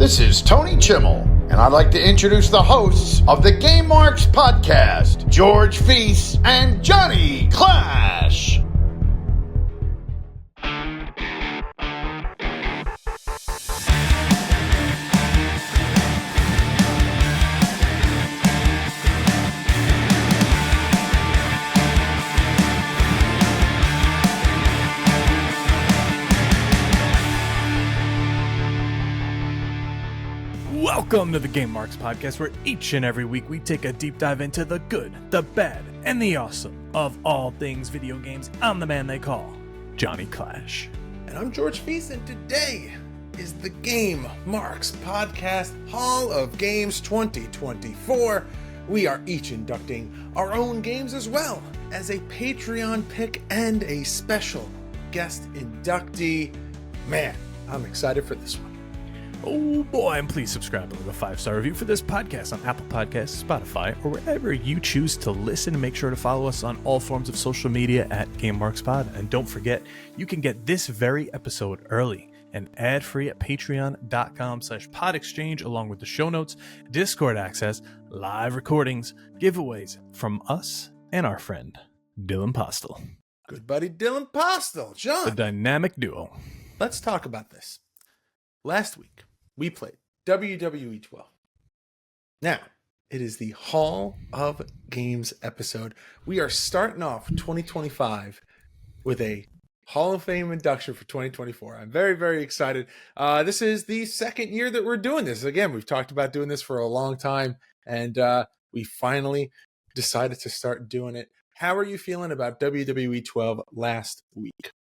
This is Tony Chimmel, and I'd like to introduce the hosts of the Game Marks podcast, George Feis and Johnny Clash. Welcome to the Game Marks podcast, where each and every week we take a deep dive into the good, the bad, and the awesome of all things video games. I'm the man they call Johnny Clash. And I'm George Feis, and today is the Game Marks podcast Hall of Games 2024. We are each inducting our own games as well as a Patreon pick and a special guest inductee. Man, I'm excited for this one. Oh boy, and please subscribe and leave a 5-star review for this podcast on Apple Podcasts, Spotify, or wherever you choose to listen. And make sure to follow us on all forms of social media at GameMarksPod. And don't forget, you can get this very episode early and ad-free at patreon.com/podexchange, along with the show notes, Discord access, live recordings, giveaways from us and our friend, Dylan Postel. Good buddy Dylan Postel. John, The dynamic duo. let's talk about this. Last week, we played WWE 12. Now, it is the Hall of Games episode. We are starting off 2025 with a Hall of Fame induction for 2024. I'm very, very excited. This is the second year that we're doing this. Again, we've talked about doing this for a long time, and we finally decided to start doing it. How are you feeling about WWE 12 last week?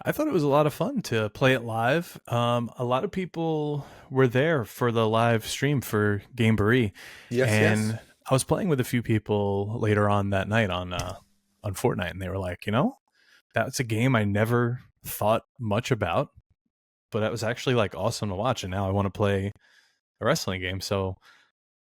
I thought it was a lot of fun to play it live. A lot of people were there for the live stream for Gameboree. Yes. I was playing with a few people later on that night on Fortnite, and they were like, that's a game I never thought much about, but that was actually like awesome to watch. And now I want to play a wrestling game. So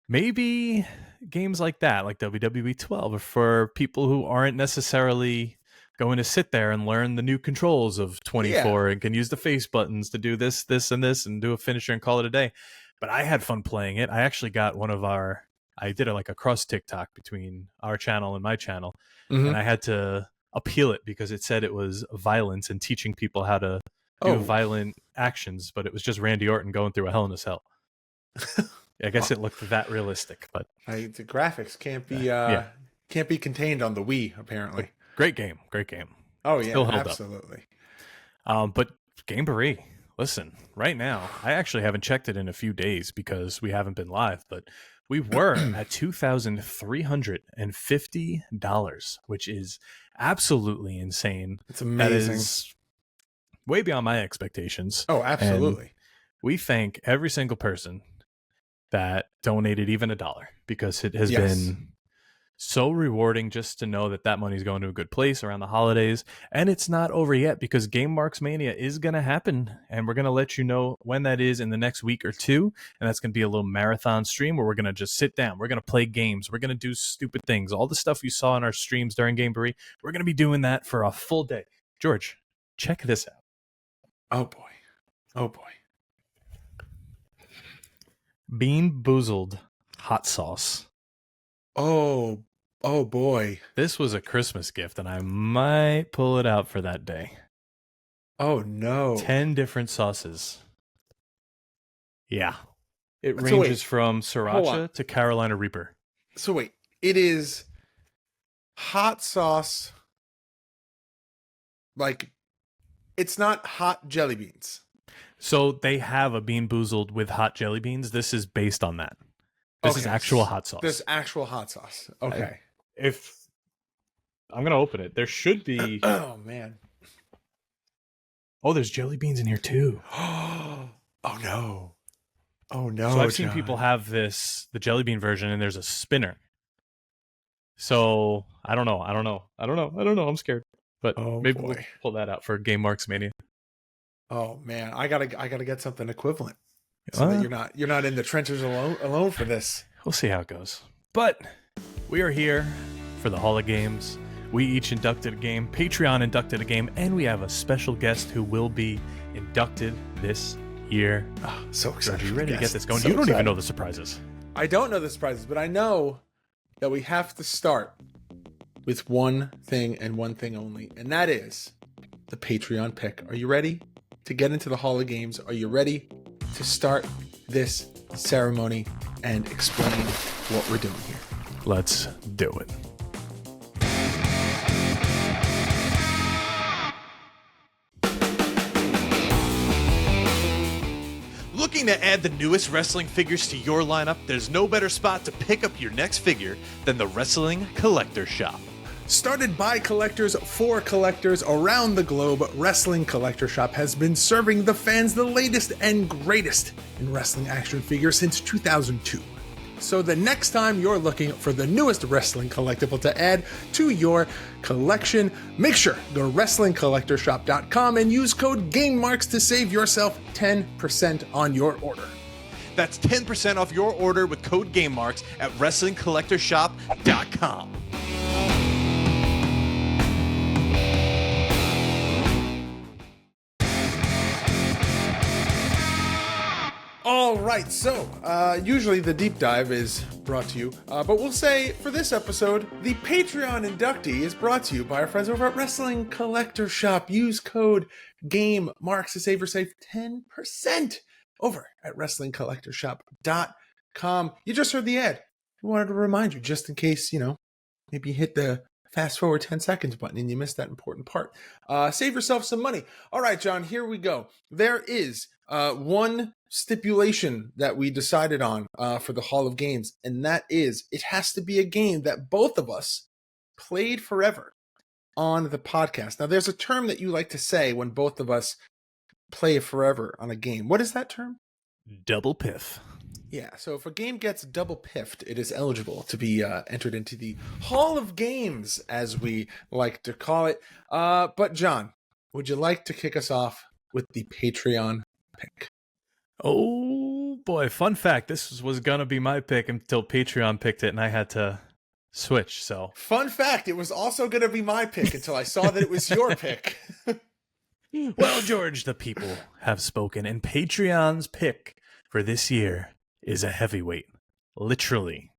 maybe games like that, like WWE 12, are for people who aren't necessarily going to sit there and learn the new controls of 24 and can use the face buttons to do this, and this, and do a finisher and call it a day. But I had fun playing it. I actually got I did a cross TikTok between our channel and my channel, and I had to appeal it because it said it was violence and teaching people how to do violent actions, but it was just Randy Orton going through a Hell in a Cell. I guess it looked that realistic, but the graphics can't be contained on the Wii, apparently. Great game. Oh, yeah, Still held absolutely. But Gameboree, listen, right now, I actually haven't checked it in a few days because we haven't been live, but we were at $2,350, which is absolutely insane. It's amazing. That is way beyond my expectations. Oh, absolutely. And we thank every single person that donated even $1, because it has been so rewarding just to know that money is going to a good place around the holidays. And it's not over yet, because Game Marks Mania is going to happen, and we're going to let you know when that is in the next week or two. And that's going to be a little marathon stream where we're going to just sit down. We're going to play games. We're going to do stupid things. All the stuff you saw in our streams during Gameboree, we're going to be doing that for a full day. George, check this out. Oh boy. Bean Boozled hot sauce. Oh boy. This was a Christmas gift, and I might pull it out for that day. Oh no. 10 different sauces. Yeah. It ranges from Sriracha to Carolina Reaper. So wait, it is hot sauce. Like, it's not hot jelly beans. So they have a Bean Boozled with hot jelly beans. This is based on that. This is actual hot sauce. This actual hot sauce. Okay. If I'm going to open it, there should be... Oh, man. Oh, there's jelly beans in here, too. Oh, no. So I've seen people have the jelly bean version, and there's a spinner. So I don't know. I'm scared. But maybe we'll pull that out for Game Marks Mania. Oh, man. I gotta get something equivalent. So that you're not in the trenches alone for this. We'll see how it goes. But we are here for the Hall of Games. We each inducted a game. Patreon inducted a game, and we have a special guest who will be inducted this year. Oh, so George, excited. are you ready to get this going? So You don't excited. even know the surprises. I don't know the surprises, but I know that we have to start with one thing and one thing only, and that is the Patreon pick. Are you ready to get into the Hall of Games? Are you ready to start this ceremony and explain what we're doing here? Let's do it. Looking to add the newest wrestling figures to your lineup? There's no better spot to pick up your next figure than the Wrestling Collector Shop. Started by collectors for collectors around the globe, Wrestling Collector Shop has been serving the fans the latest and greatest in wrestling action figures since 2002. So the next time you're looking for the newest wrestling collectible to add to your collection, make sure to go to WrestlingCollectorShop.com and use code GameMarks to save yourself 10% on your order. That's 10% off your order with code GameMarks at WrestlingCollectorShop.com. All right, so usually the deep dive is brought to you, but we'll say for this episode, the Patreon inductee is brought to you by our friends over at Wrestling Collector Shop. Use code GameMarks to save yourself 10% over at WrestlingCollectorShop.com. You just heard the ad. We wanted to remind you, just in case, maybe you hit the fast forward 10 seconds button and you missed that important part. Save yourself some money. All right, John, here we go. There is one stipulation that we decided on for the Hall of Games, and that is it has to be a game that both of us played forever on the podcast. Now, there's a term that you like to say when both of us play forever on a game. What is that term? Double piff. Yeah, so if a game gets double piffed, it is eligible to be entered into the Hall of Games, as we like to call it. But John, would you like to kick us off with the Patreon pick? Oh boy, fun fact, this was going to be my pick until Patreon picked it and I had to switch, so. Fun fact, it was also going to be my pick until I saw that it was your pick. Well, George, the people have spoken, and Patreon's pick for this year is a heavyweight. Literally.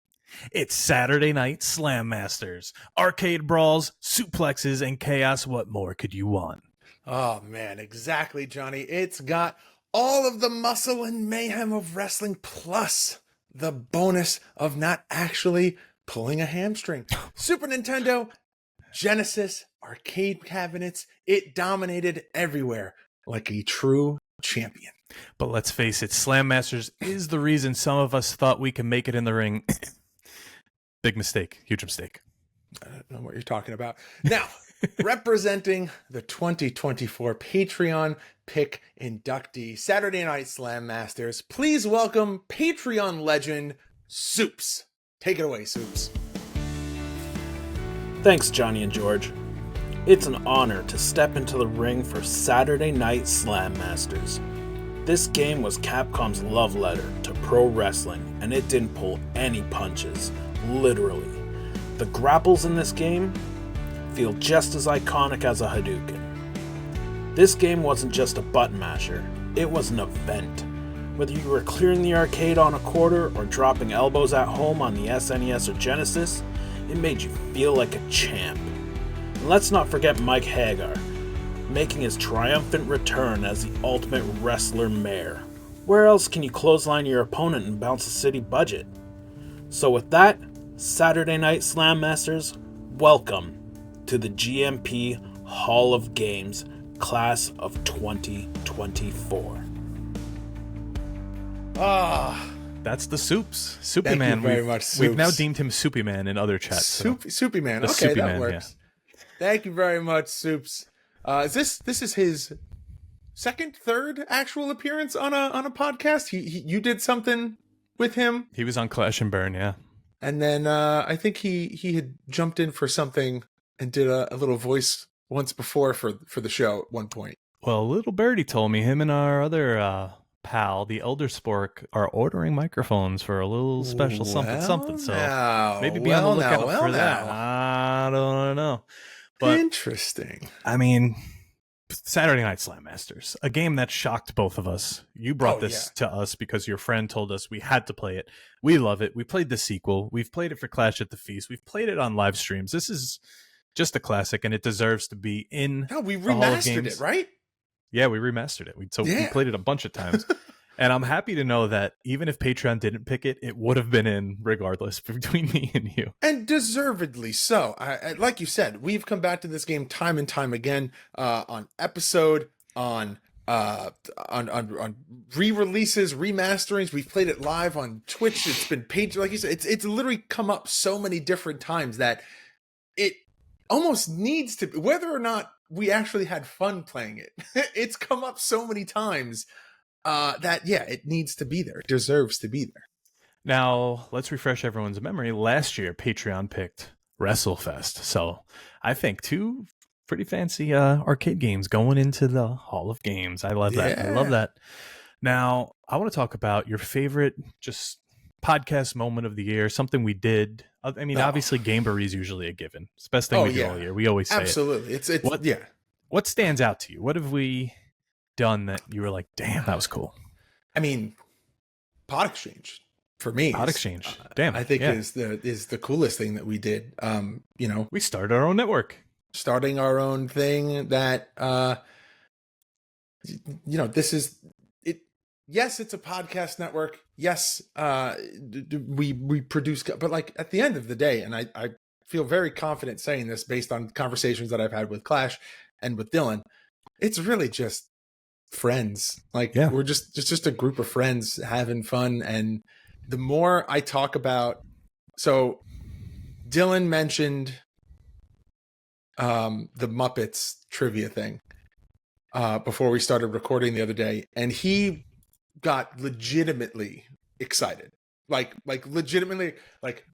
It's Saturday Night Slam Masters. Arcade brawls, suplexes, and chaos. What more could you want? Oh, man, exactly, Johnny. It's got all of the muscle and mayhem of wrestling, plus the bonus of not actually pulling a hamstring. Super Nintendo, Genesis, arcade cabinets, it dominated everywhere like a true champion. But let's face it, Slam Masters is the reason some of us thought we could make it in the ring. Big mistake. Huge mistake. I don't know what you're talking about. Now, representing the 2024 Patreon pick inductee, Saturday Night Slam Masters, please welcome Patreon legend, Soups. Take it away, Soups. Thanks, Johnny and George. It's an honor to step into the ring for Saturday Night Slam Masters. This game was Capcom's love letter to pro wrestling, and it didn't pull any punches, literally. The grapples in this game feel just as iconic as a Hadouken. This game wasn't just a button masher, it was an event. Whether you were clearing the arcade on a quarter or dropping elbows at home on the SNES or Genesis, it made you feel like a champ. And let's not forget Mike Hagar, making his triumphant return as the ultimate wrestler mayor. Where else can you clothesline your opponent and bounce a city budget? So with that, Saturday Night Slam Masters, welcome to the GMP Hall of Games Class of 2024. That's the Soups. Soupy Thank Man. you very much, We've now Soups. deemed him Soupy Man in other chats. Soupy Man. The Okay, Soupy that Man, works. Thank you very much, Soups. This is his second, third actual appearance on a podcast. You did something with him, He was on Clash and Burn, yeah. and then I think he had jumped in for something and did a little voice once before for the show at one point. Well, little birdie told me him and our other pal, the Elder Spork, are ordering microphones for a little special something. So maybe be on the lookout for that. I don't know. But interesting. I mean, Saturday Night Slam Masters, a game that shocked both of us. You brought this to us because your friend told us we had to play it. We love it. We played the sequel. We've played it for Clash at the Feast. We've played it on live streams. This is just a classic, and it deserves to be in we the Hall of remastered Games. it, right? Yeah, we remastered it. We played it a bunch of times. And I'm happy to know that even if Patreon didn't pick it, it would have been in regardless between me and you. And deservedly so. I like you said, we've come back to this game time and time again on episode, on re-releases, remasterings. We've played it live on Twitch. It's been paid, like you said, it's literally come up so many different times that it almost needs to, whether or not we actually had fun playing it, it's come up so many times that it needs to be there. It deserves to be there. Now, let's refresh everyone's memory. Last year, Patreon picked WrestleFest. So I think 2 pretty fancy arcade games going into the Hall of Games. I love that. I love that. Now, I want to talk about your favorite just podcast moment of the year, something we did. I mean, obviously, Gameberry is usually a given. It's the best thing we do all year. We always say absolutely. it. What stands out to you? What have we done that you were like, damn, that was cool? I mean, Pod Exchange for me. Pod Exchange, damn, I think is the coolest thing that we did. We started our own network, starting our own thing that this is it. Yes, it's a podcast network. Yes, we produce, but like at the end of the day, and I feel very confident saying this based on conversations that I've had with Clash and with Dylan, it's really just friends. Like we're just a group of friends having fun. And the more I talk about, so Dylan mentioned the Muppets trivia thing before we started recording the other day, and he got legitimately excited, like legitimately, like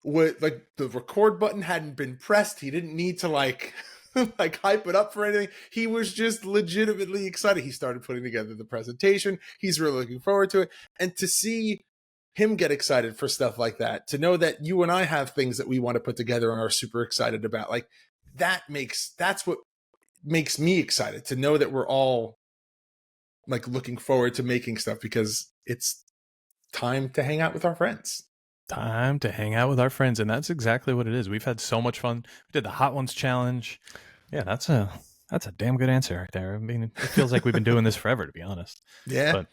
the record button hadn't been pressed. He didn't need to like hype it up for anything. He was just legitimately excited. He started putting together the presentation. He's really looking forward to it. And to see him get excited for stuff like that, to know that you and I have things that we want to put together and are super excited about, like that's what makes me excited, to know that we're all like looking forward to making stuff because it's time to hang out with our friends. Time to hang out with our friends, and that's exactly what it is. We've had so much fun. We did the Hot Ones challenge. Yeah, that's a damn good answer right there. I mean, it feels like we've been doing this forever, to be honest. Yeah. But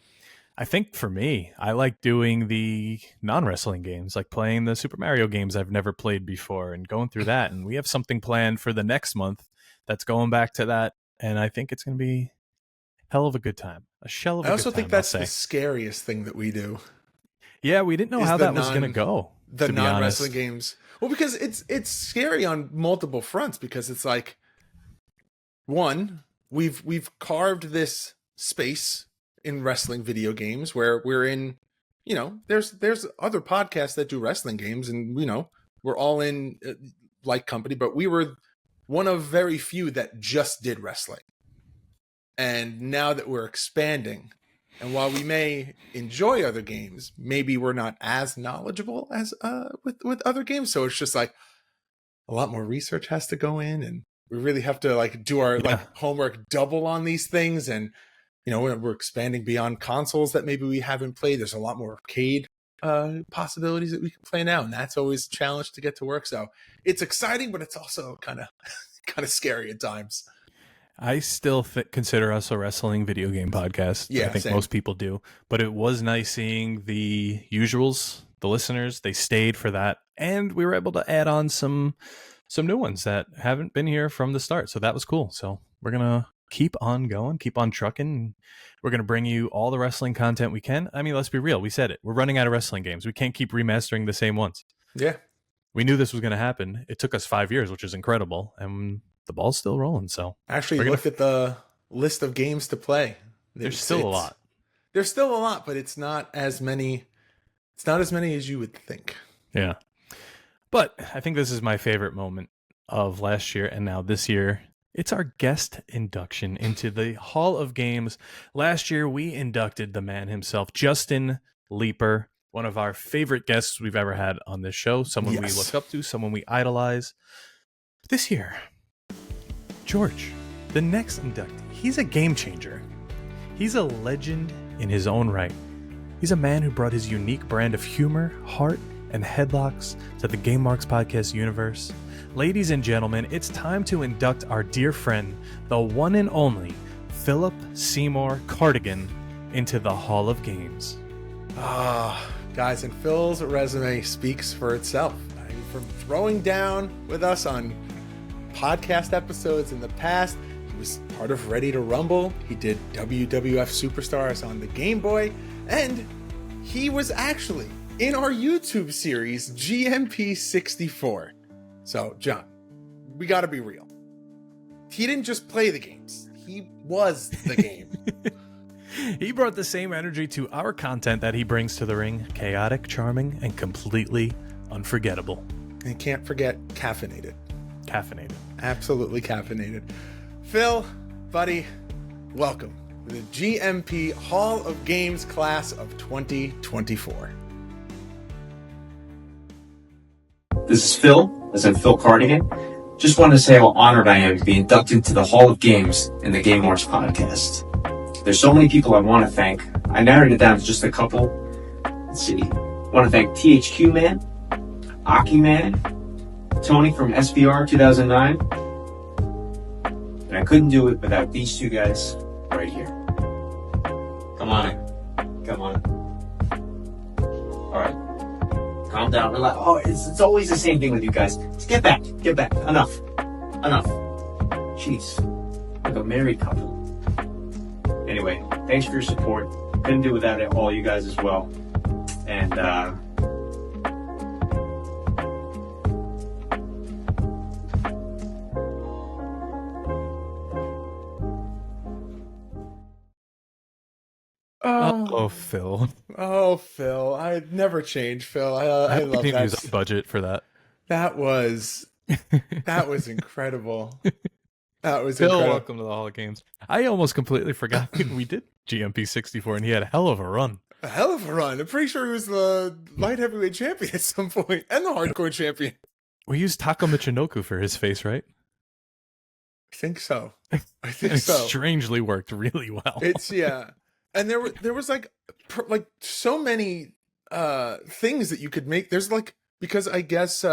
I think for me, I like doing the non-wrestling games, like playing the Super Mario games I've never played before and going through that. And we have something planned for the next month that's going back to that, and I think it's going to be hell of a good time. I also think that's the scariest thing that we do. Yeah, we didn't know how that was going to go. The non-wrestling games. Well, because it's scary on multiple fronts, because it's like, one, we've carved this space in wrestling video games where we're in, there's other podcasts that do wrestling games, and we're all in like company, but we were one of very few that just did wrestling. And now that we're expanding, and while we may enjoy other games, maybe we're not as knowledgeable as with other games. So it's just like a lot more research has to go in, and we really have to like do our like homework double on these things. And we're expanding beyond consoles that maybe we haven't played. There's a lot more arcade possibilities that we can play now, and that's always a challenge to get to work. So it's exciting, but it's also kind of scary at times. I still consider us a wrestling video game podcast. Yeah, I think same. most people do. But it was nice seeing the usuals, the listeners. They stayed for that, and we were able to add on some new ones that haven't been here from the start. So that was cool. So we're gonna keep on going, keep on trucking. We're gonna bring you all the wrestling content we can. I mean, let's be real. We said it. We're running out of wrestling games. We can't keep remastering the same ones. Yeah, we knew this was going to happen. It took us 5 years, which is incredible, and the ball's still rolling. So actually, look at the list of games to play. There's still a lot. There's still a lot, but it's not as many. It's not as many as you would think. Yeah, but I think this is my favorite moment of last year and now this year. It's our guest induction into the Hall of Games. Last year, we inducted the man himself, Justin Leeper, one of our favorite guests we've ever had on this show, someone we look up to, someone we idolize. This year, George, The next inductee, he's a game changer. He's a legend in his own right. He's a man who brought his unique brand of humor, heart, and headlocks to the Game Marks podcast universe. Ladies and gentlemen, it's time to induct our dear friend, the one and only Philip Seymour Cardigan, into the Hall of Games. Guys, and Phil's resume speaks for itself. I mean, from throwing down with us on podcast episodes in the past, he was part of Ready to Rumble. He did WWF Superstars on the Game Boy, and he was actually in our YouTube series, GMP 64. So, John, we gotta be real. He didn't just play the games. He was the game. He brought the same energy to our content that he brings to the ring. Chaotic, charming, and completely unforgettable. And can't forget caffeinated. Caffeinated. Absolutely caffeinated. Phil, buddy, welcome to the GMP Hall of Games class of 2024. This is Phil, as in Phil Cardigan. Just wanted to say how honored I am to be inducted to the Hall of Games in the Game Marks podcast. There's so many people I want to thank. I narrowed it down to just a couple. Let's see. I want to thank THQ Man, Aki Man, Tony from SBR 2009. And I couldn't do it without these two guys right here. Come on in. Come on in. All right. Calm down, relax. Oh, it's always the same thing with you guys. Just get back. Enough. Jeez. Like a married couple. Anyway, thanks for your support. Couldn't do without it, all you guys as well. And, Oh, Phil. Oh, Phil. I'd never change, Phil. I love Use that. a budget for that. That was incredible. That was Phil, incredible. welcome to the Hall of Games. I almost completely forgot we did GMP 64, and he had a hell of a run. A hell of a run. I'm pretty sure he was the light heavyweight champion at some point, and the hardcore champion. We used Taka Michinoku for his face, right? I think so. It strangely worked really well. It's and there was like so many things that you could make. There's because I guess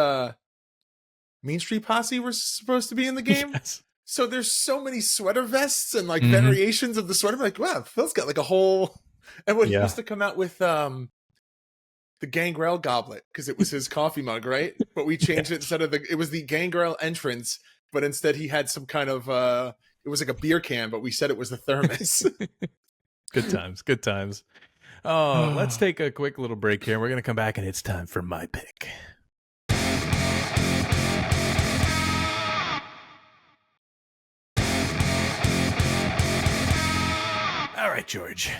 Mean Street Posse were supposed to be in the game. Yes. So there's so many sweater vests and variations of the sweater. Like, wow, Phil's got like a whole. And when he used to come out with the Gangrel goblet, because it was his coffee mug, right? But we changed it instead of it was the Gangrel entrance, but instead he had some kind of it was like a beer can, but we said it was the thermos. Good times. Oh, let's take a quick little break here. We're gonna come back, and it's time for my pick. All right, George.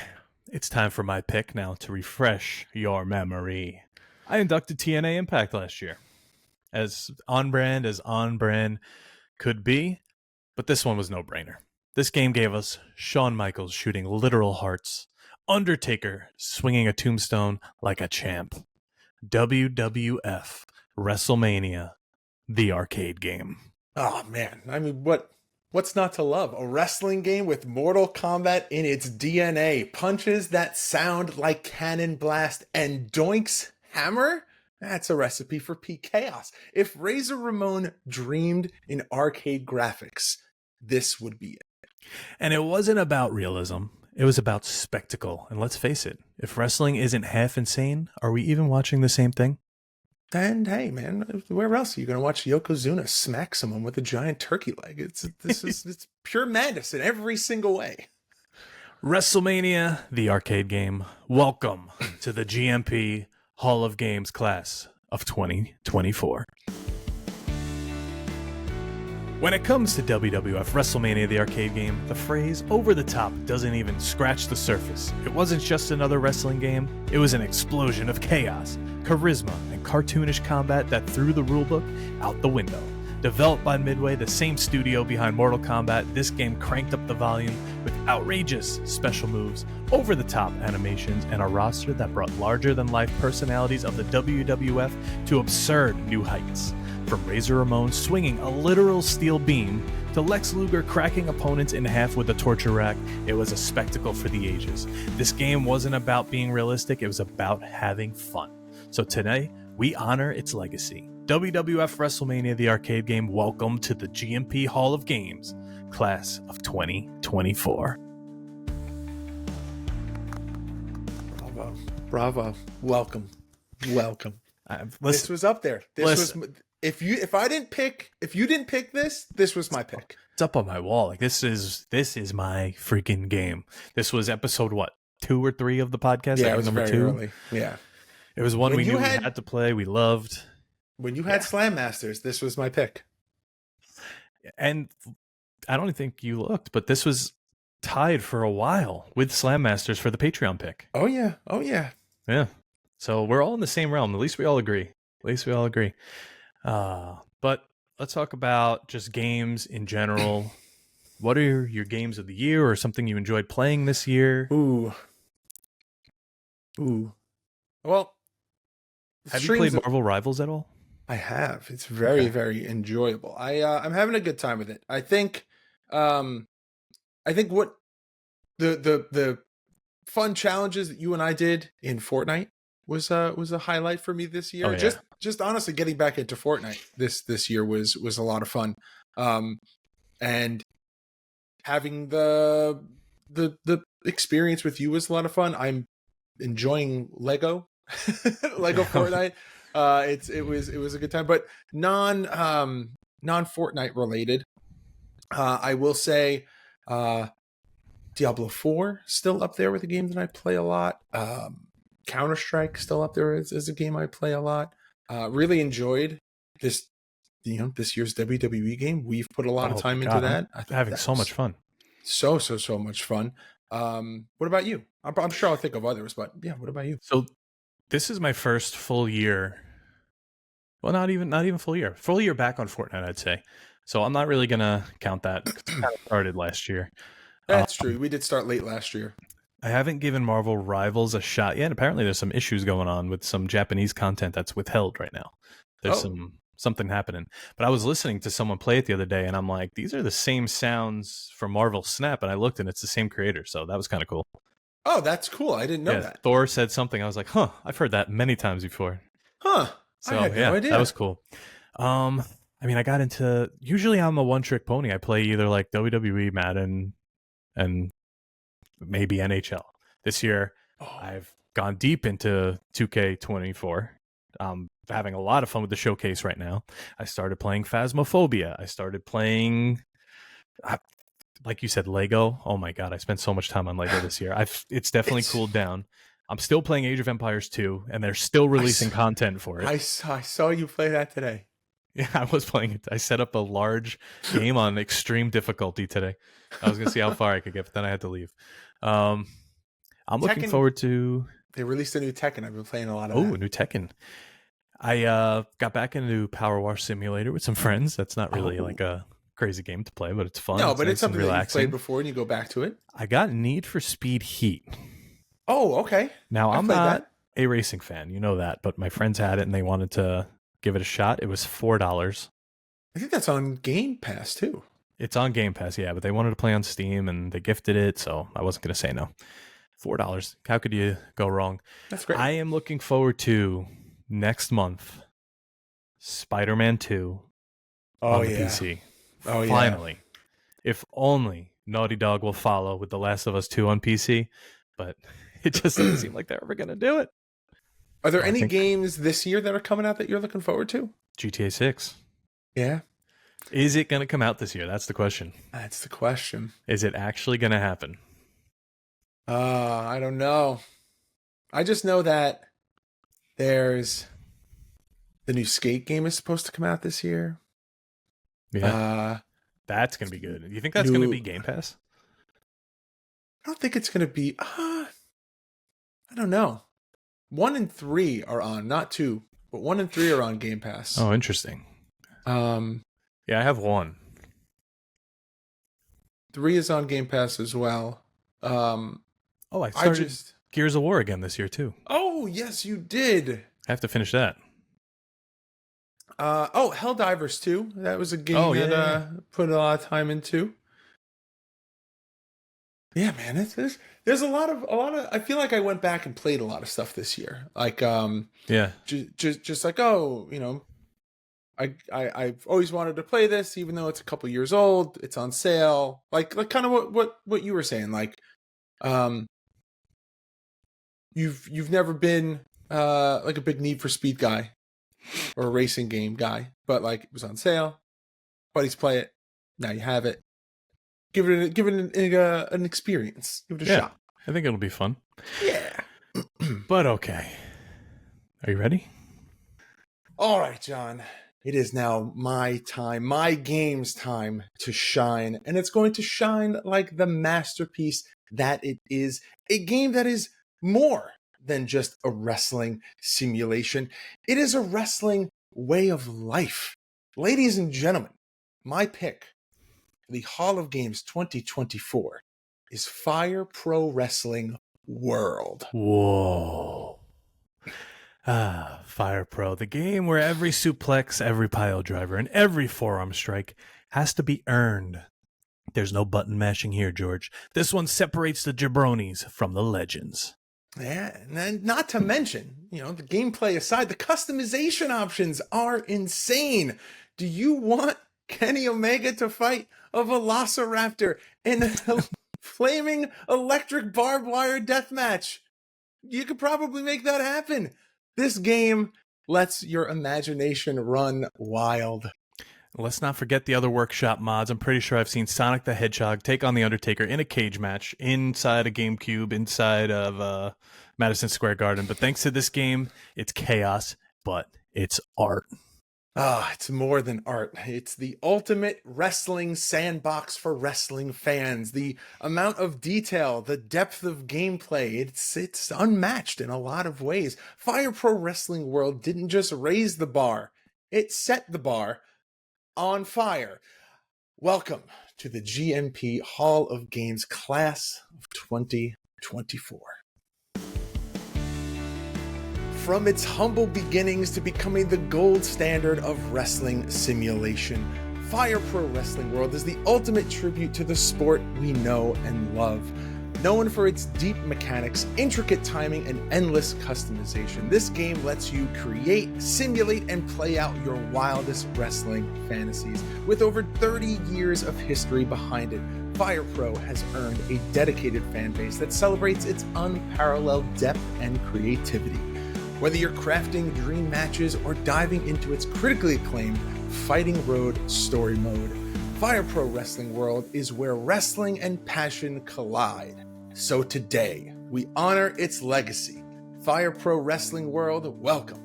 It's time for my pick now to refresh your memory. I inducted TNA Impact last year. As on-brand could be, but this one was no-brainer. This game gave us Shawn Michaels shooting literal hearts, Undertaker swinging a tombstone like a champ, WWF WrestleMania, the arcade game. Oh man, I mean, what's not to love? A wrestling game with Mortal Kombat in its DNA, punches that sound like cannon blast, and Doink's hammer? That's a recipe for peak chaos. If Razor Ramon dreamed in arcade graphics, this would be it. And it wasn't about realism. It was about spectacle. And let's face it, if wrestling isn't half insane, are we even watching the same thing? And hey, man, where else are you going to watch Yokozuna smack someone with a giant turkey leg? It's pure madness in every single way. WrestleMania, the arcade game. Welcome to the GMP Hall of Games class of 2024. When it comes to WWF WrestleMania, the arcade game, the phrase over the top doesn't even scratch the surface. It wasn't just another wrestling game, it was an explosion of chaos, charisma, and cartoonish combat that threw the rulebook out the window. Developed by Midway, the same studio behind Mortal Kombat, this game cranked up the volume with outrageous special moves, over-the-top animations, and a roster that brought larger-than-life personalities of the WWF to absurd new heights. From Razor Ramon swinging a literal steel beam to Lex Luger cracking opponents in half with a torture rack, it was a spectacle for the ages. This game wasn't about being realistic, it was about having fun. So today, we honor its legacy. WWF WrestleMania, the arcade game, welcome to the GMP Hall of Games, class of 2024. Bravo. Welcome. Listen, This was up there. If you didn't pick this was my pick. it's up on my wall. Like this is my freaking game. This was episode 2 or 3 of the podcast. Yeah, I it was number very 2. early. Yeah. It was one When we you knew had- we had to play. We loved. When you had Slam Masters, this was my pick. And I don't think you looked, but this was tied for a while with Slam Masters for the Patreon pick. Oh yeah. Yeah. So we're all in the same realm. At least we all agree. But let's talk about just games in general. What are your games of the year or something you enjoyed playing this year? Ooh. Well, Have you played Marvel Rivals at all? I have. It's very, very enjoyable. I'm having a good time with it. I think what the fun challenges that you and I did in Fortnite was a highlight for me this year. Oh, yeah. Just honestly getting back into Fortnite this year was a lot of fun. And having the experience with you was a lot of fun. I'm enjoying Lego Fortnite. It was a good time, but non Fortnite related. I will say Diablo 4 still up there with the games that I play a lot. Counter-Strike still up there as a game I play a lot. Really enjoyed this year's WWE game. We've put a lot of time into that. I'm having so much fun. So much fun. What about you? I'm sure I'll think of others, but yeah, what about you? So this is my first full year. Well, not even full year. Full year back on Fortnite, I'd say. So I'm not really gonna count that. 'Cause it kind of started last year. That's true. We did start late last year. I haven't given Marvel Rivals a shot yet. Apparently, there's some issues going on with some Japanese content that's withheld right now. There's something happening. But I was listening to someone play it the other day, and I'm like, these are the same sounds from Marvel Snap, and I looked, and it's the same creator, so that was kind of cool. Oh, that's cool. I didn't know that. Thor said something. I was like, huh, I've heard that many times before. Huh. So I had no idea. that was cool. I mean, I got into. Usually, I'm a one-trick pony. I play either like WWE, Madden, and maybe NHL. This year, I've gone deep into 2K24. Having a lot of fun with the showcase right now. I started playing Phasmophobia. I started playing, like you said, Lego. Oh my god, I spent so much time on Lego this year. It's definitely cooled down. I'm still playing Age of Empires 2, and they're still releasing content for it. I saw you play that today. Yeah, I was playing it. I set up a large game on extreme difficulty today. I was going to see how far I could get, but then I had to leave. I'm looking forward to... They released a new Tekken. I've been playing a lot of that. A new Tekken. I got back into Power Wash Simulator with some friends. That's not really like a crazy game to play, but it's fun. No, but nice it's something and that you've relaxing. played before and you go back to it. I got Need for Speed Heat. Oh, okay. Now, I'm played not that. a racing fan. You know that, but my friends had it and they wanted to give it a shot. It was $4. I think that's on Game Pass, too. It's on Game Pass, yeah, but they wanted to play on Steam and they gifted it, so I wasn't going to say no. $4. How could you go wrong? That's great. I am looking forward to next month Spider-Man 2 on the PC. Oh, yeah. Finally. If only Naughty Dog will follow with The Last of Us 2 on PC, but it just doesn't seem like they're ever going to do it. Are there I any think- games this year that are coming out that you're looking forward to? GTA 6. Yeah. Is it going to come out this year? That's the question. That's the question. Is it actually going to happen? I don't know. I just know that there's the new Skate game is supposed to come out this year. Yeah. That's going to be good. Do you think that's going to be Game Pass? I don't think it's going to be. I don't know. 1 and 3 are on, not 2, but 1 and 3 are on Game Pass. Oh, interesting. Yeah, I have 1. 3 is on Game Pass as well. I started Gears of War again this year too. Oh, yes, you did. I have to finish that. Helldivers 2. That was a game put a lot of time into. Yeah, man, there's a lot of I feel like I went back and played a lot of stuff this year. Like just like, I've always wanted to play this, even though it's a couple years old. It's on sale. Like kind of what you were saying. Like, you've never been like a big Need for Speed guy or a racing game guy, but like it was on sale. Buddies play it. Now you have it. Give it an experience. Give it a shot. I think it'll be fun. Yeah. But okay. Are you ready? All right, John. It is now my time, my game's time to shine. And it's going to shine like the masterpiece that it is. A game that is more than just a wrestling simulation. It is a wrestling way of life. Ladies and gentlemen, my pick for the Hall of Games 2024 is Fire Pro Wrestling World. Whoa. Fire Pro, the game where every suplex, every pile driver, and every forearm strike has to be earned. There's no button mashing here, George. This one separates the jabronis from the legends. Yeah, and then not to mention, the gameplay aside, the customization options are insane. Do you want Kenny Omega to fight a Velociraptor in a flaming electric barbed wire death match? You could probably make that happen. This game lets your imagination run wild. Let's not forget the other workshop mods. I'm pretty sure I've seen Sonic the Hedgehog take on The Undertaker in a cage match inside a GameCube, inside of Madison Square Garden. But thanks to this game, it's chaos, but it's art. It's more than art. It's the ultimate wrestling sandbox for wrestling fans. The amount of detail, the depth of gameplay, it's unmatched in a lot of ways. Fire Pro Wrestling World didn't just raise the bar, it set the bar on fire. Welcome to the GMP Hall of Games class of 2024. From its humble beginnings to becoming the gold standard of wrestling simulation, Fire Pro Wrestling World is the ultimate tribute to the sport we know and love. Known for its deep mechanics, intricate timing, and endless customization, this game lets you create, simulate, and play out your wildest wrestling fantasies. With over 30 years of history behind it, Fire Pro has earned a dedicated fan base that celebrates its unparalleled depth and creativity. Whether you're crafting dream matches or diving into its critically acclaimed Fighting Road story mode, Fire Pro Wrestling World is where wrestling and passion collide. So today, we honor its legacy. Fire Pro Wrestling World, welcome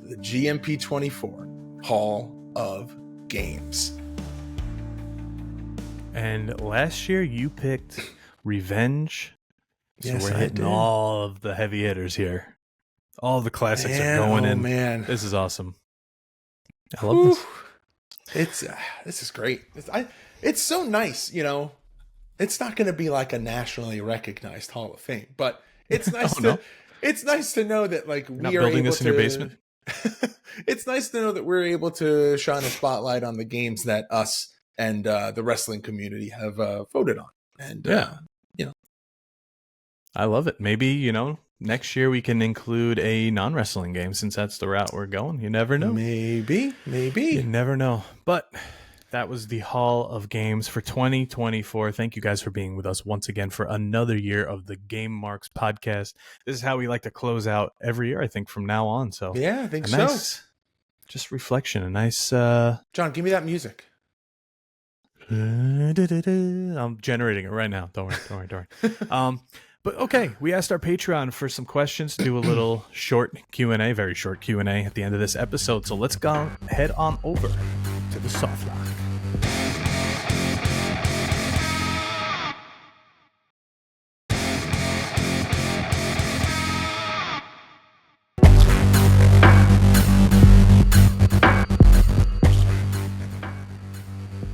to the GMP 24 Hall of Games. And last year, you picked Revenge. So Yes, we're I hitting did. all of the heavy hitters here. All the classics are going in. Man. This is awesome. I love this. This is great. It's so nice, It's not going to be like a nationally recognized Hall of Fame, but it's nice it's nice to know that like Not we are building able this to in your basement. It's nice to know that we're able to shine a spotlight on the games that us and the wrestling community have voted on. And I love it. Maybe, next year we can include a non-wrestling game since that's the route we're going. You never know. maybe. You never know. But that was the Hall of Games for 2024. Thank you guys for being with us once again for another year of the Game Marks podcast. This is how we like to close out every year, I think, from now on. So Yeah, I think a so. nice, just reflection, a nice... John, give me that music. I'm generating it right now. Don't worry. But okay, we asked our Patreon for some questions to do a little short Q&A, very short Q&A at the end of this episode. So let's go head on over to the soft lock.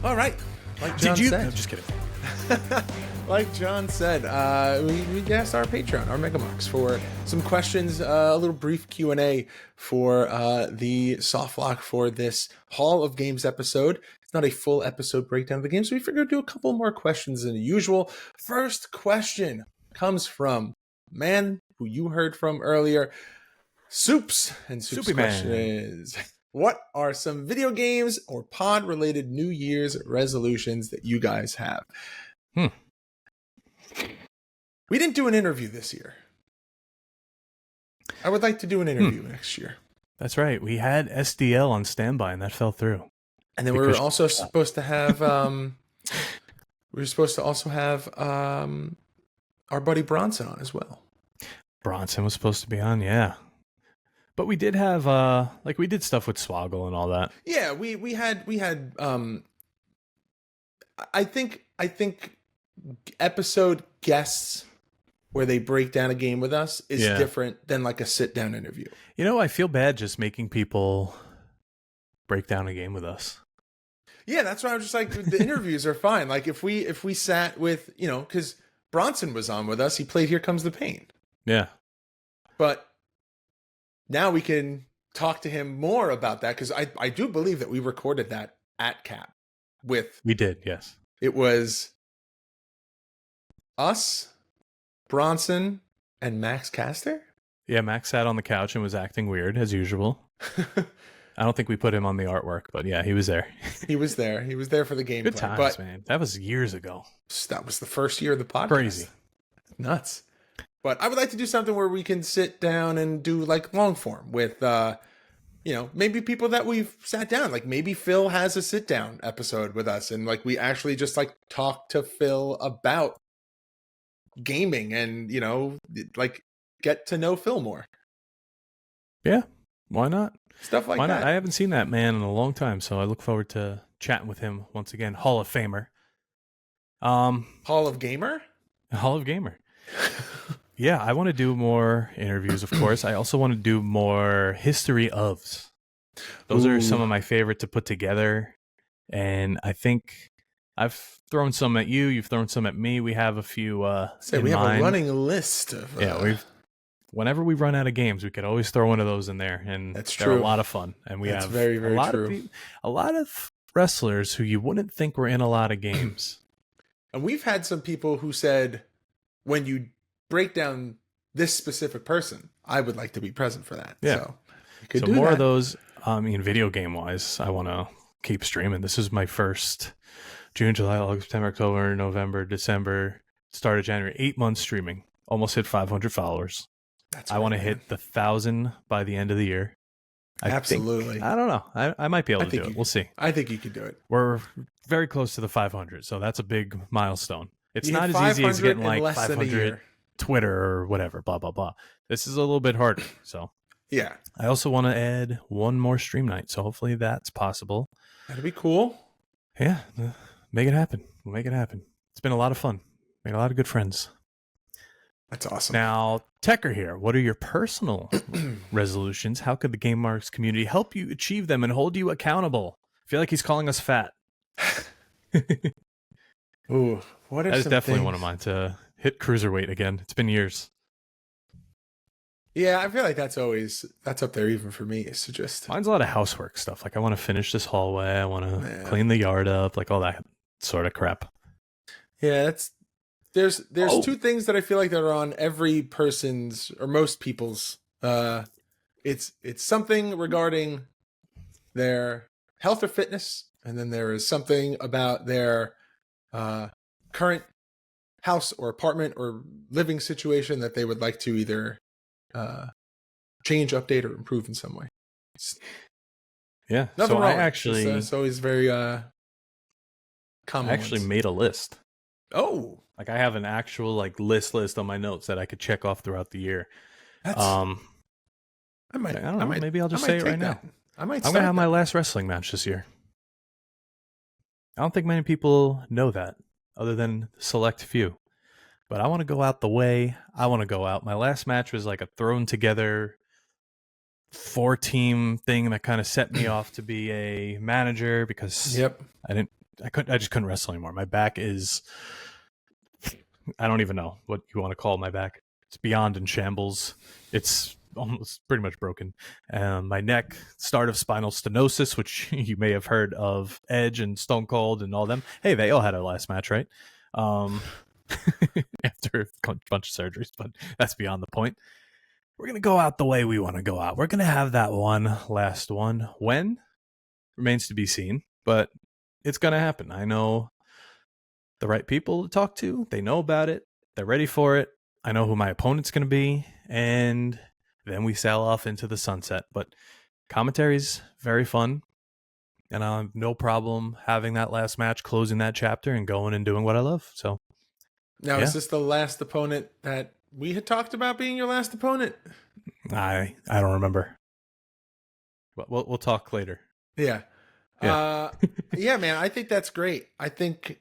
All right. Like John Did you? said. I'm just kidding. like John said, we asked our Patreon, our Megamarks, for some questions, a little brief Q&A for the soft lock for this Hall of Games episode. It's not a full episode breakdown of the game, so we figured to do a couple more questions than usual. First question comes from man who you heard from earlier, Soups. And Soups' Soupy question Man. is, what are some video games or pod-related New Year's resolutions that you guys have? We didn't do an interview this year. I would like to do an interview next year. That's right. We had SDL on standby, and that fell through. And then we were also supposed to have our buddy Bronson on as well. Bronson was supposed to be on, yeah. But we did have we did stuff with Swoggle and all that. Yeah, we had I think episode guests where they break down a game with us is different than like a sit down interview. You know, I feel bad just making people break down a game with us. Yeah, that's why I was just like, the interviews are fine. Like if we sat with, because Bronson was on with us, he played Here Comes the Pain. Yeah. But now we can talk to him more about that, because I do believe that we recorded that at Cap with. We did, yes. It was us, Bronson, and Max Caster? Yeah, Max sat on the couch and was acting weird, as usual. I don't think we put him on the artwork, but yeah, he was there. He was there. He was there for the gameplay. Good times, man. That was years ago. That was the first year of the podcast. Crazy. Nuts. But I would like to do something where we can sit down and do like long form with, maybe people that we've sat down. Like maybe Phil has a sit down episode with us, and like we actually just like talk to Phil about gaming and, like get to know Phil more. Yeah, why not? Stuff like why that. Not? I haven't seen that man in a long time, so I look forward to chatting with him once again. Hall of Famer. Hall of Gamer? Hall of Gamer. Yeah, I want to do more interviews, of course. I also want to do more history ofs. Those are some of my favorite to put together. And I think I've thrown some at you. You've thrown some at me. We have a few we have mind. a running list of... Whenever we run out of games, we could always throw one of those in there. And that's they're true. a lot of fun. And we that's have very, very true. A lot of wrestlers who you wouldn't think were in a lot of games. And we've had some people who said, when you break down this specific person, I would like to be present for that. Yeah. So, could so do more that. of those. Video game wise, I want to keep streaming. This is my first June, July, August, September, October, November, December, start of January, 8 months streaming. Almost hit 500 followers. I want to hit the 1,000 by the end of the year. Absolutely. I don't know. I might be able to do it. We'll see. I think you could do it. We're very close to the 500, so that's a big milestone. It's not as easy as getting like 500 Twitter or whatever, blah, blah, blah. This is a little bit harder. So yeah. I also want to add one more stream night, so hopefully that's possible. That'd be cool. Yeah, make it happen. We'll make it happen. It's been a lot of fun. Made a lot of good friends. That's awesome. Now, Tecker here, what are your personal resolutions? How could the Game Marks community help you achieve them and hold you accountable? I feel like he's calling us fat. Ooh, what are that is some definitely things? One of mine, to hit cruiserweight again. It's been years. Yeah, I feel like that's up there even for me. It's just Mine's a lot of housework stuff. Like I want to finish this hallway. I want to clean the yard up, like all that sort of crap. Yeah, there's two things that I feel like that are on every person's or most people's. It's something regarding their health or fitness, and then there is something about their current house or apartment or living situation that they would like to either change, update, or improve in some way. Yeah. Nothing so wrong. I actually, it's always very common. I actually made a list. Oh, like I have an actual like list on my notes that I could check off throughout the year. That's, I don't know. Maybe I'll just say it right now. I'm going to have my last wrestling match this year. I don't think many people know that, other than select few. But I want to go out the way I want to go out. My last match was like a thrown together 4-team thing that kind of set me off to be a manager because I just couldn't wrestle anymore. My back is I don't even know what you want to call my back. It's beyond in shambles. It's almost pretty much broken. My neck, start of spinal stenosis, which you may have heard of Edge and Stone Cold and all them. Hey, they all had a last match, right? After a bunch of surgeries, but that's beyond the point. We're going to go out the way we want to go out. We're going to have that one last one. When? Remains to be seen, but it's going to happen. I know the right people to talk to. They know about it. They're ready for it. I know who my opponent's going to be, and then we sail off into the sunset. But commentary's very fun, and I have no problem having that last match, closing that chapter, and going and doing what I love. So, Now, yeah. is this the last opponent that we had talked about being your last opponent? I don't remember. But we'll talk later. Yeah. Yeah. Yeah, man, I think that's great. I think,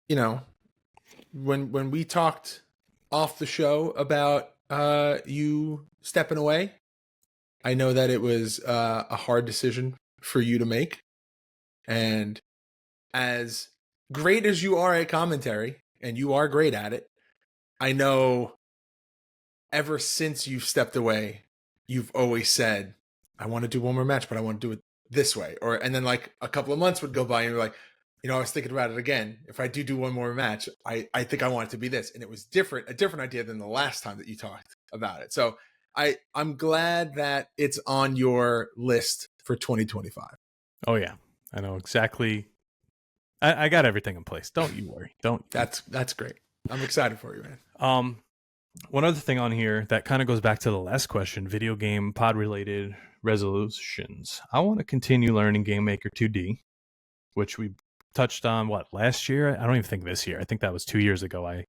you know, when we talked off the show about you stepping away, I know that it was a hard decision for you to make. And as great as you are at commentary, and you are great at it, I know ever since you've stepped away, you've always said, I want to do one more match, but I want to do it this way. And then like a couple of months would go by and you're like, you know, I was thinking about it again. If I do one more match, I think I want it to be this. And it was a different idea than the last time that you talked about it. So I'm glad that it's on your list for 2025. Oh, yeah. I know exactly. I got everything in place. Don't you worry. That's great. I'm excited for you, man. One other thing on here that kind of goes back to the last question, video game pod related resolutions. I want to continue learning Game Maker 2D, which we touched on last year. I don't even think this year. I think that was 2 years ago. I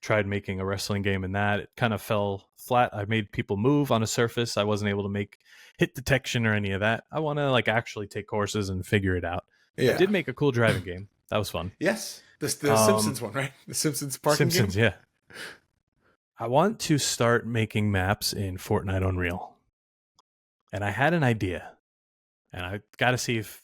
tried making a wrestling game in that. It kind of fell flat. I made people move on a surface. I wasn't able to make hit detection or any of that. I want to like actually take courses and figure it out. Yeah. I did make a cool driving game. That was fun. Yes. The Simpsons one, right? The Simpsons parking Simpsons, game? yeah. I want to start making maps in Fortnite Unreal. And I had an idea. And I got to see if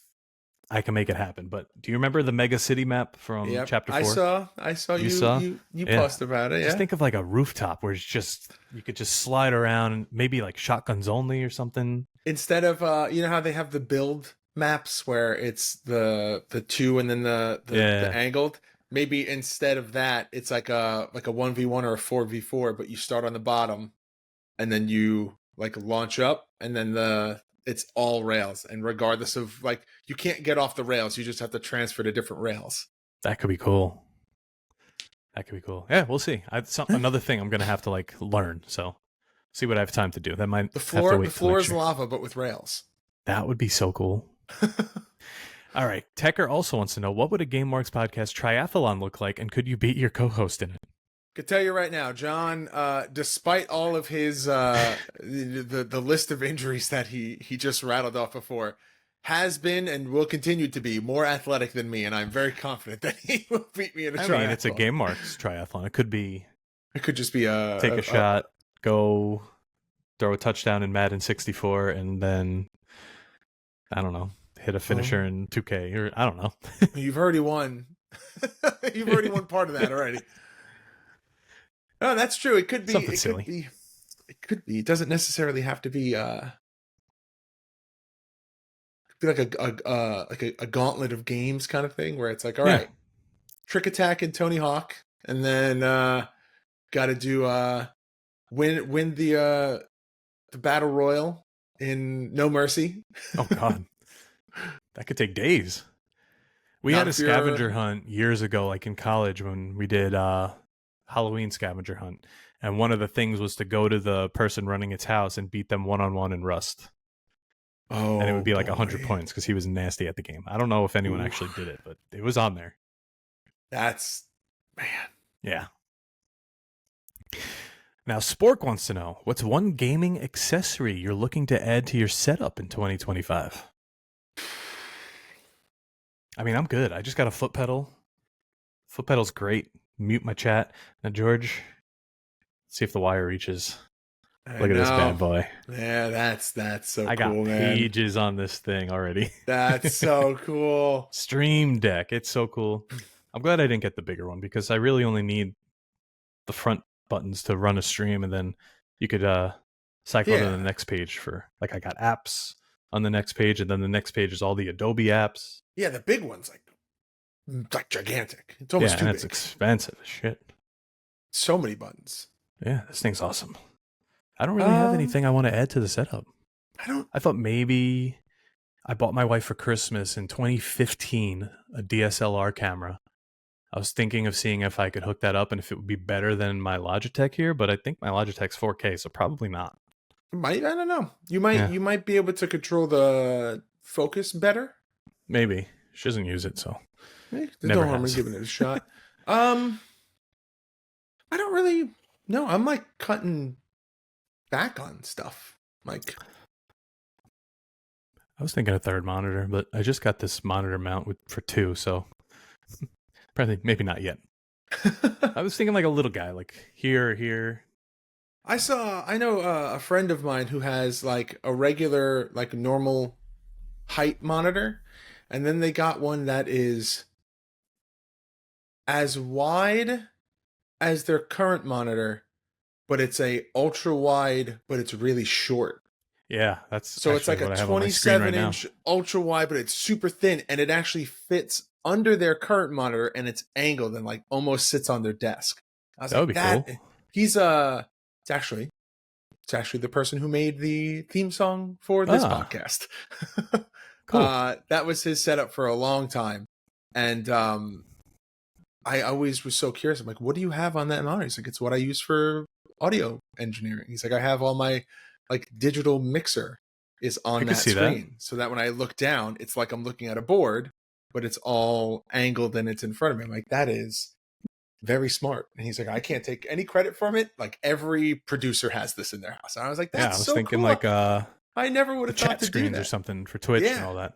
I can make it happen. But do you remember the Mega City map from Chapter 4? I saw you saw? you Yeah. post about it. Just Yeah. think of like a rooftop where it's just you could just slide around, maybe like shotguns only or something. Instead of you know how they have the build maps where it's the two and then the angled. Maybe instead of that, it's like a 1v1 or a 4v4, but you start on the bottom and then you like launch up and then it's all rails. And regardless of like, you can't get off the rails. You just have to transfer to different rails. That could be cool. Yeah, we'll see. Another thing I'm going to have to like learn. So see what I have time to do. That might The have to wait floor till next is year. lava, but with rails. That would be so cool. All right. Tecker also wants to know, what would a Game Marks podcast triathlon look like, and could you beat your co-host in it? Could tell you right now, John, despite all of his the list of injuries that he just rattled off before, has been and will continue to be more athletic than me, and I'm very confident that he will beat me in a triathlon. I mean, it's a Game Marks triathlon. It could be It could just be take a shot, go throw a touchdown in Madden 64, and then I don't know, hit a finisher in 2K, or I don't know. You've already won. You've already won part of that already. No, that's true. It could be Something silly. It could be. It doesn't necessarily have to be. Like a gauntlet of games kind of thing, where it's like, all right, Trick Attack and Tony Hawk, and then got to do win the battle royal in No Mercy. Oh God, that could take days. We Not had a if you're- scavenger hunt years ago, like in college when we did Halloween scavenger hunt, and one of the things was to go to the person running its house and beat them one-on-one in Rust. Oh, And it would be like boy. 100 points because he was nasty at the game. I don't know if anyone Ooh. actually did it, but it was on there. That's man. Yeah. Now, Spork wants to know, what's one gaming accessory you're looking to add to your setup in 2025? I mean, I'm good. I just got a foot pedal. Foot pedal's great. Mute my chat. Now, George, see if the wire reaches. Look at this bad boy. Yeah, that's so I got cool, man. pages on this thing already. That's so cool. Stream Deck. It's so cool. I'm glad I didn't get the bigger one because I really only need the front buttons to run a stream, and then you could cycle to the next page for like I got apps on the next page, and then the next page is all the Adobe apps. Yeah, the big one's like gigantic. It's almost too and big. it's expensive as shit. So many buttons. Yeah, this thing's awesome. I don't really have anything I want to add to the setup. I thought maybe I bought my wife for Christmas in 2015 a DSLR camera. I was thinking of seeing if I could hook that up and if it would be better than my Logitech here, but I think my Logitech's 4K, so probably not. I don't know. You might be able to control the focus better. Maybe. She doesn't use it, so There's never no harm in has. giving it a shot. I don't really know. I'm like cutting back on stuff. Like, I was thinking a third monitor, but I just got this monitor mount for 2, so probably maybe not yet. I was thinking like a little guy, like here. I know a friend of mine who has like a regular, like normal height monitor, and then they got one that is as wide as their current monitor, but it's a ultra wide, but it's really short. Yeah, that's so it's like a 27-inch ultra wide, but it's super thin, and it actually fits under their current monitor, and it's angled and like almost sits on their desk. I was that would be cool. He's it's actually the person who made the theme song for this podcast. Cool. That was his setup for a long time, and I always was so curious. I'm like, what do you have on that monitor? He's like, it's what I use for audio engineering. He's like, I have all my like digital mixer is on that screen, so that when I look down, it's like I'm looking at a board, but it's all angled and it's in front of me. I'm like, that is very smart. And he's like, I can't take any credit from it. Like every producer has this in their house. And I was like, that's so cool. Thinking like I never would have thought to do screens that. or something for Twitch and all that.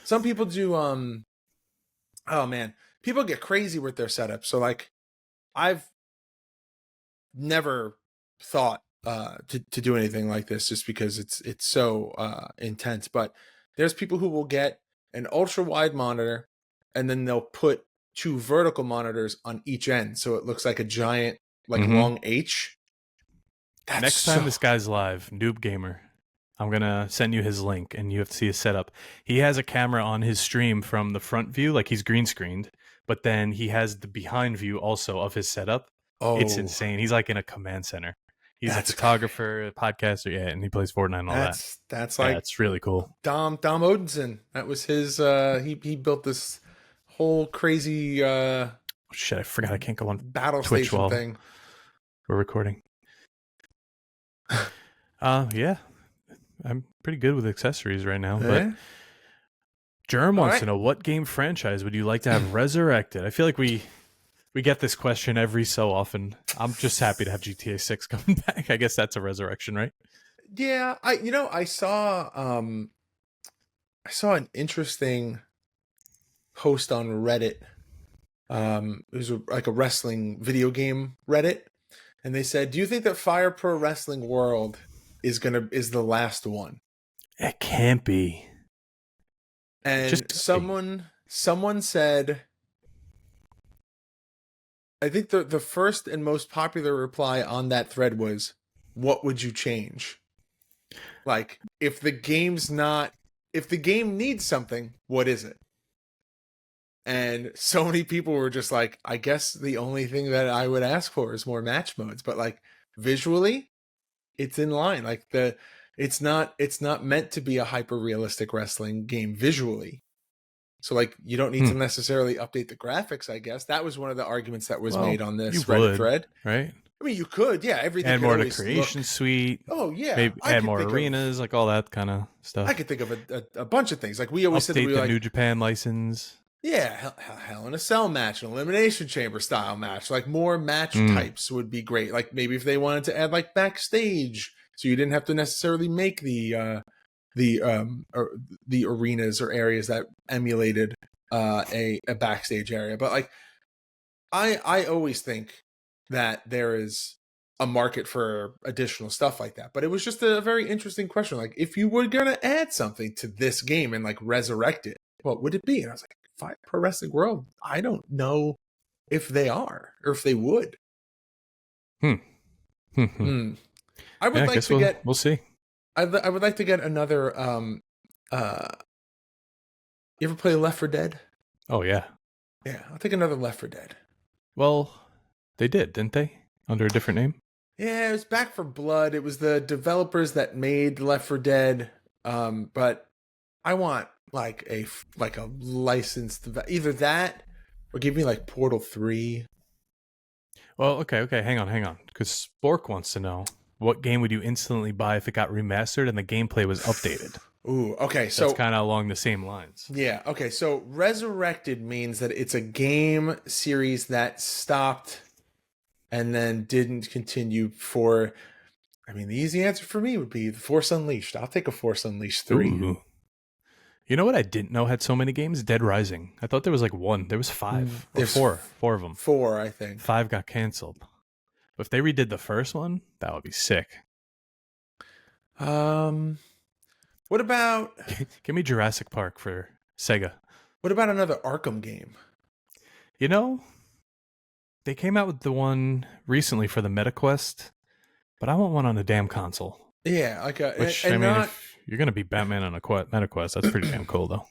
Some people do oh man, people get crazy with their setup. So like I've never thought to do anything like this just because it's so intense. But there's people who will get an ultra wide monitor and then they'll put 2 vertical monitors on each end, so it looks like a giant long H. Next time this guy's live, Noob Gamer, I'm gonna send you his link and you have to see his setup. He has a camera on his stream from the front view, like he's green screened, but then he has the behind view also of his setup. It's insane. He's like in a command center. He's a photographer, a podcaster, and he plays Fortnite and all that. That's like it's really cool. Dom Odinson. That was his. He built this whole crazy. Shit, I forgot I can't go on battle Twitch station while thing. We're recording. Yeah, I'm pretty good with accessories right now, but Germ wants to know, what game franchise would you like to have resurrected? I feel like we get this question every so often. I'm just happy to have GTA 6 coming back. I guess that's a resurrection, right? Yeah, I saw an interesting post on Reddit. It was like a wrestling video game Reddit, and they said, "Do you think that Fire Pro Wrestling World is the last one?" It can't be. And someone said, I think the first and most popular reply on that thread was, "What would you change?" Like, if the game needs something, what is it? And so many people were just like, I guess the only thing that I would ask for is more match modes. But like visually, it's in line. Like it's not meant to be a hyper realistic wrestling game visually. So like you don't need to necessarily update the graphics, I guess. That was one of the arguments that was made on this Reddit thread. Right? I mean, you could, yeah. Everything add more to Creation Suite. Oh yeah, maybe add more arenas, like all that kind of stuff. I could think of a bunch of things. Like we always said, that we the New Japan license. Yeah, Hell in a Cell match, an Elimination Chamber style match. Like more match types would be great. Like maybe if they wanted to add like backstage, so you didn't have to necessarily make the arenas or areas that emulated a backstage area. But like I always think that there is a market for additional stuff like that. But it was just a very interesting question. Like, if you were going to add something to this game and like resurrect it, what would it be? And I was like, pro wrestling world, I don't know if they are or if they would. Hmm. I would like to get. We'll see. I would like to get another. You ever play Left 4 Dead? Oh yeah. Yeah, I'll take another Left 4 Dead. Well, they did, didn't they? Under a different name. Yeah, it was Back for Blood. It was the developers that made Left 4 Dead. But I want like a licensed, either that or give me like Portal 3. Well, okay, hang on, because Spork wants to know what game would you instantly buy if it got remastered and the gameplay was updated. Ooh, okay, so that's kind of along the same lines. Yeah, okay, so Resurrected means that it's a game series that stopped and then didn't continue for. I mean, the easy answer for me would be The Force Unleashed. I'll take a Force Unleashed 3. Ooh. You know what I didn't know had so many games? Dead Rising. I thought there was like one. There was 5. There's four of them. 4, I think. 5 got canceled. But if they redid the first one, that would be sick. What about... Give me Jurassic Park for Sega. What about another Arkham game? You know, they came out with the one recently for the MetaQuest, but I want one on a damn console. Yeah, like a... Which, I mean, if you're going to be Batman on a MetaQuest, that's pretty damn cool, though.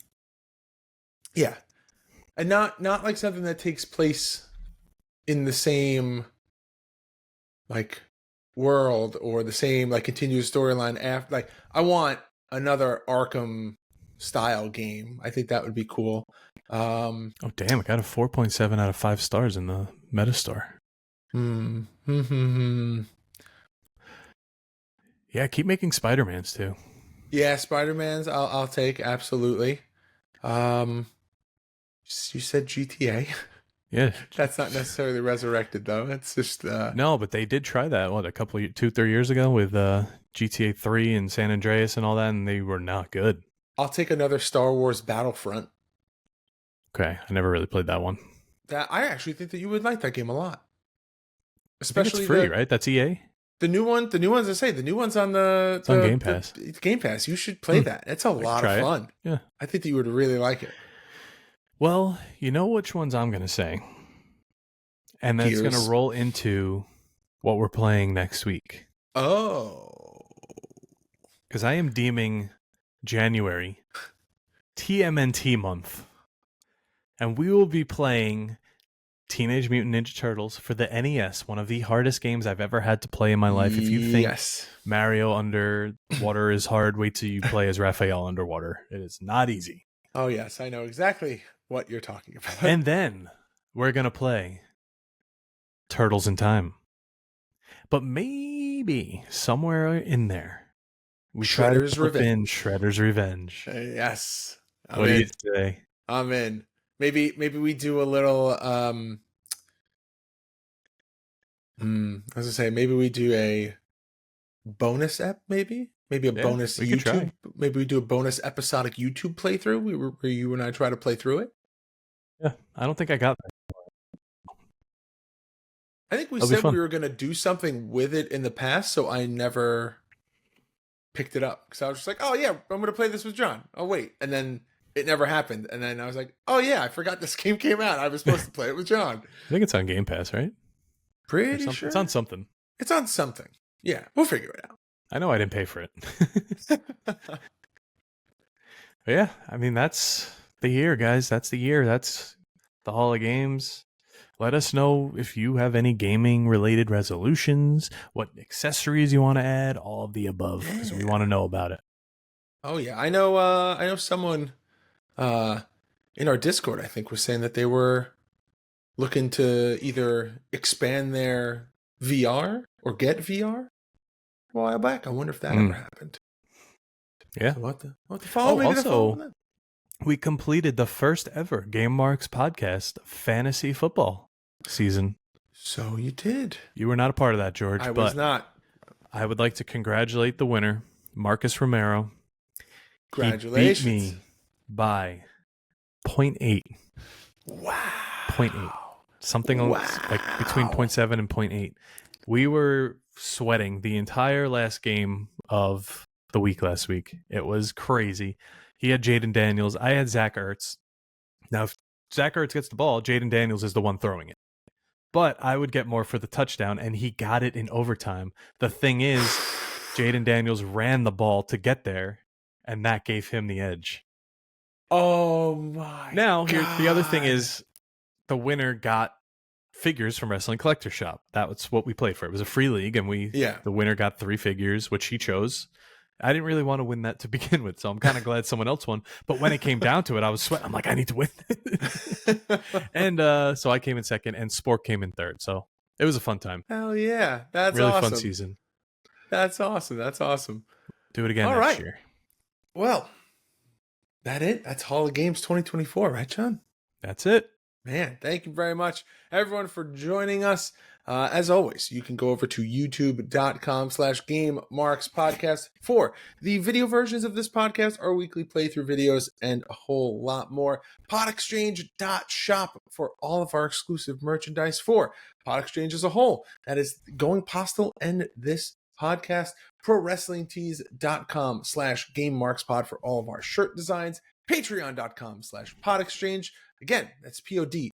Yeah. And not like something that takes place in the same, like, world or the same, like, continuous storyline after. Like, I want another Arkham style game. I think that would be cool. Oh, damn. It got a 4.7 out of 5 stars in the Metastore. Yeah, keep making Spider-Mans, too. Yeah, Spider-Man's I'll take, absolutely. You said GTA? Yeah. That's not necessarily Resurrected, though. It's just... No, but they did try that, what, 2-3 years ago with GTA 3 and San Andreas and all that, and they were not good. I'll take another Star Wars Battlefront. Okay, I never really played that one. I actually think that you would like that game a lot. Especially it's free, right? That's EA? The new ones I say, the new one's on it's on Game Pass. It's Game Pass. You should play that. It's a lot of fun. Yeah. I think that you would really like it. Well, you know which ones I'm going to say. And that's going to roll into what we're playing next week. Oh. Because I am deeming January TMNT month. And we will be playing Teenage Mutant Ninja Turtles for the NES, one of the hardest games I've ever had to play in my life. If you think Mario underwater is hard, wait till you play as Raphael underwater. It is not easy. Oh, yes. I know exactly what you're talking about. And then we're going to play Turtles in Time. But maybe somewhere in there, we try to put in Shredder's Revenge. Yes. What do you say? I'm in. Maybe we do a little I was gonna say maybe we do a bonus maybe a bonus YouTube. Maybe we do a bonus episodic YouTube playthrough where you and I try to play through it. Yeah, I don't think I got that. I think we said we were gonna do something with it in the past, so I never picked it up because I was just like, oh yeah, I'm gonna play this with John. Oh wait, and then it never happened. And then I was like, oh yeah, I forgot this game came out. I was supposed to play it with John. I think it's on Game Pass, right? Pretty sure. It's on something. It's on something. Yeah, we'll figure it out. I know I didn't pay for it. But yeah, I mean, that's the year, guys. That's the year. That's the Hall of Games. Let us know if you have any gaming-related resolutions, what accessories you want to add, all of the above, because we want to know about it. Oh yeah, I know someone in our Discord, I think, was saying that they were looking to either expand their VR or get VR a while back. I wonder if that ever happened. Yeah. So what the follow also, we completed the first ever Game Marks podcast fantasy football season. So you did. You were not a part of that, George. I was not. I would like to congratulate the winner, Marcus Romero. Congratulations. He beat me by 0.8. Wow. 0.8. Something like between 0.7 and 0.8. We were sweating the entire last game of the week last week. It was crazy. He had Jaden Daniels. I had Zach Ertz. Now, if Zach Ertz gets the ball, Jaden Daniels is the one throwing it. But I would get more for the touchdown, and he got it in overtime. The thing is, Jaden Daniels ran the ball to get there, and that gave him the edge. Oh my! Now, God. the other thing is, the winner got figures from Wrestling Collector Shop. That was what we played for. It was a free league, and the winner got 3 figures, which he chose. I didn't really want to win that to begin with, so I'm kind of glad someone else won. But when it came down to it, I was sweating. I'm like, I need to win. And so I came in second, and Spork came in third. So it was a fun time. Hell yeah. That's really awesome. Fun season. That's awesome. That's awesome. Do it again All next right. year. Well, that's Hall of Games 2024, right, John? That's it. Man, thank you very much, everyone, for joining us. As always, you can go over to youtube.com/GameMarksPodcast for the video versions of this podcast, our weekly playthrough videos, and a whole lot more. PodExchange.shop for all of our exclusive merchandise for Pod Exchange as a whole. That is Going Postal and this podcast. ProWrestlingTees.com/GameMarksPod for all of our shirt designs. Patreon.com/PodExchange. Again, that's PodXchange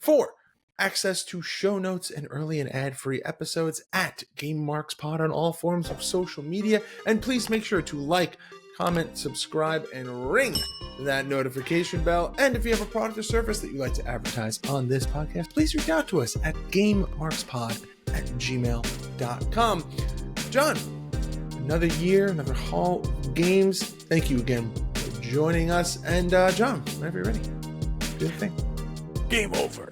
for access to show notes and early and ad-free episodes at GameMarksPod on all forms of social media. And please make sure to like, comment, subscribe, and ring that notification bell. And if you have a product or service that you'd like to advertise on this podcast, please reach out to us at GameMarksPod@gmail.com. John, another year, another Hall of Games. Thank you again for joining us. And John, whenever you're ready, do the thing. Game over.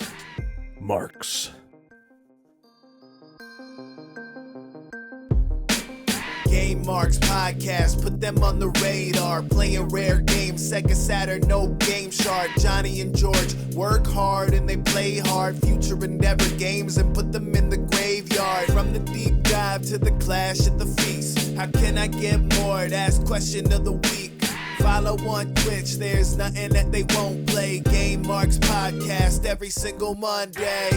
Marks. Game Marks Podcast, put them on the radar. Playing rare games, Sega Saturn, no Game Shark. Johnny and George work hard and they play hard. Future endeavor games and put them in the graveyard. From the deep dive to the clash at the feast. How can I get more? That's question of the week. Follow on Twitch, there's nothing that they won't play. Game Marks Podcast every single Monday.